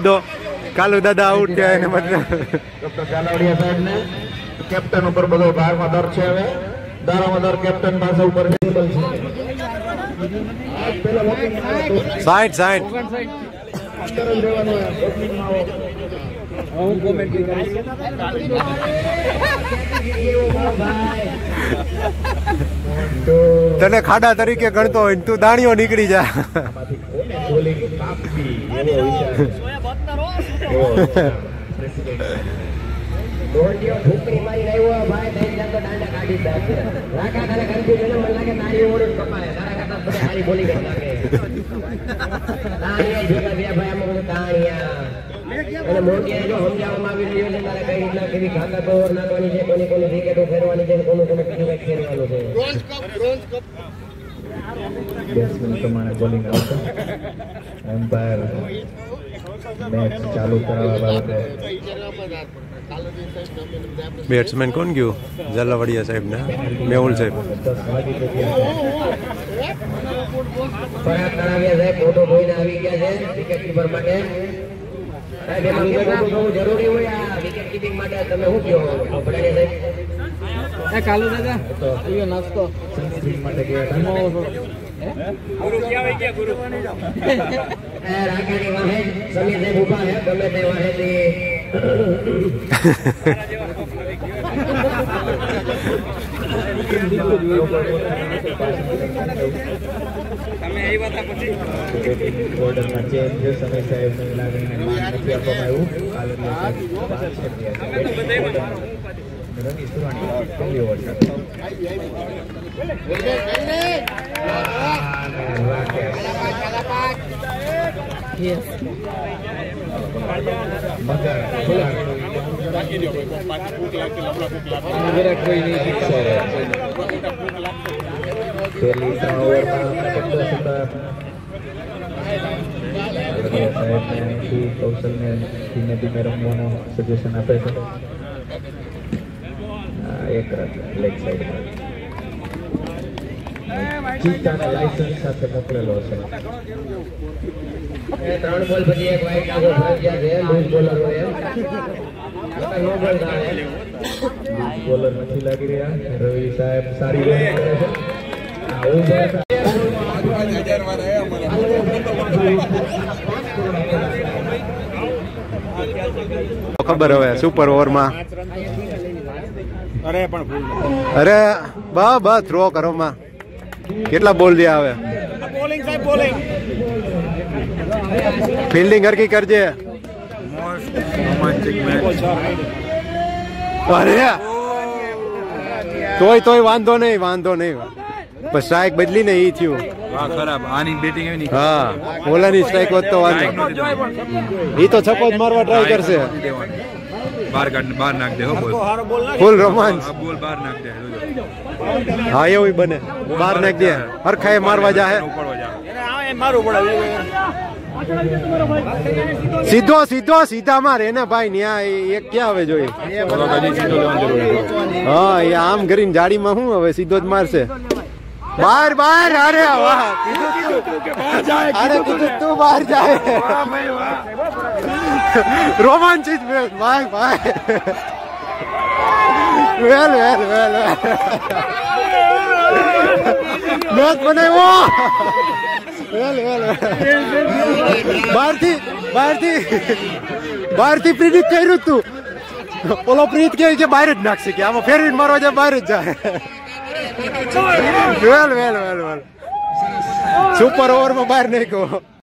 દો કાલુ દાદા આઉટ થયા એને મતલબ ડોક્ટર જાલાવડિયા સાહેબ ને કેપ્ટન ઉપર બધો ભારમાં દર છે હવે દારામાં દર કેપ્ટન પાસે ઉપર ટેબલ છે પેલા વોકિંગ 60 અંદર જ રહેવાનું વોકિંગ માં હું કોમેન્ટ કરીશ તને ખાડા તરીકે ગણતો હોય તું દાણીઓ નીકળી જા બોલિંગ કાપી એવો વિચાર દોડીઓ ઠુકરી મારી રહ્યો ભાઈ દઈ જતો દાંડા કાઢી દે રાકા તારે કન્ફ્યુઝન મને લાગે નારી ઓર કપાય તારા કરતા બધા સારી બોલી કરે લાગે તાણીયા જોતા બે ભાઈ આમ બધું તાણીયા અને મોટી જો સમજાવવામાં આવી રહ્યો છે તારે કઈ રીતના કેવી ખાતા ઓવર નાખવાની છે કોની કોની વિકેટો ફેરવાની છે કોનું કોનું કેટલું ખેલવાનું છે બ્રોન્ઝ કપ બેટ્સમેન પ્રમાણે બોલિંગ આવશે એમ્પાયર મેચ ચાલુ કરાવવા બાબતે બેટ્સમેન કોણ ગયું ઝાલાવાડિયા સાહેબ ને મેહુલ સાહેબ ફોટો જોઈને આવી ગયા છે વિકેટ કીપર માટે જરૂરી હોય આ વિકેટ કીપિંગ માટે તમે શું કહો કાલુ દાદા નાસ્તો માટે ગુરુ રાખાની વાહે સમીર સાહેબ ઉભા હે ગમે તે વાહેથી તમે એ વાત પછી ઓર્ડરમાં ચેન્જ સમીર સાહેબને લાગીને માન નથી આપવામાં આવ્યું રની સુરાણી પહેલી ઓવર કૌશલને ધીમે ધીમે રમવાનું સજેશન આપે છે એક રન લેગ સાઈડમાં ચીતાના લાયસન્સ સાથે મોકલેલો છે 3 બોલ પછી એક વાઇડ આગો ફરજિયાત છે લૂઝ બોલર હોય નો બોલ થાય લૂઝ બોલર નથી લાગી રહ્યા રવિ સાહેબ સારી બોલિંગ કરે છે ખબર હવે સુપર ઓવરમાં અરે બા થ્રો કરો માં કેટલા બોલ દે આવે બોલિંગ સાહેબ બોલિંગ ફિલ્ડિંગ હરકી કરજે અરે તોય વાંધો નહીં બસ સ્ટ્રાઇક બદલી ને ઈ થયું ખરાબ આની બેટિંગ એવી નહીં હા ઓલાની સ્ટ્રાઇક હોત તો વાંધો ઈ તો છક્કો જ મારવા ટ્રાય કરશે બહાર નાખ દે હો બોલ ફૂલ રોમાંચ બોલ બહાર નાખ દે હા એવું બને બહાર નાખ દે હરખાએ મારવા જાહે સીધા માર એને ભાઈ ન્યા એક ક્યાં હવે જોઈએ હા એ આમ કરીને જાડીમાં શું હવે સીધો જ મારશે બહાર અરે વાહ તું બહાર જાય રોમાંચિત ભાઈ વેલ મેચ બનાવ્યો બહારથી પ્રિડિક્ટ કર્યું તું ઓલો પ્રીત કે બહાર જ નાખશે કે આમાં ફેરવીને મારવા જાય બહાર જ જાય વેલ સુપર ઓવરમાં બહાર નાખ્યો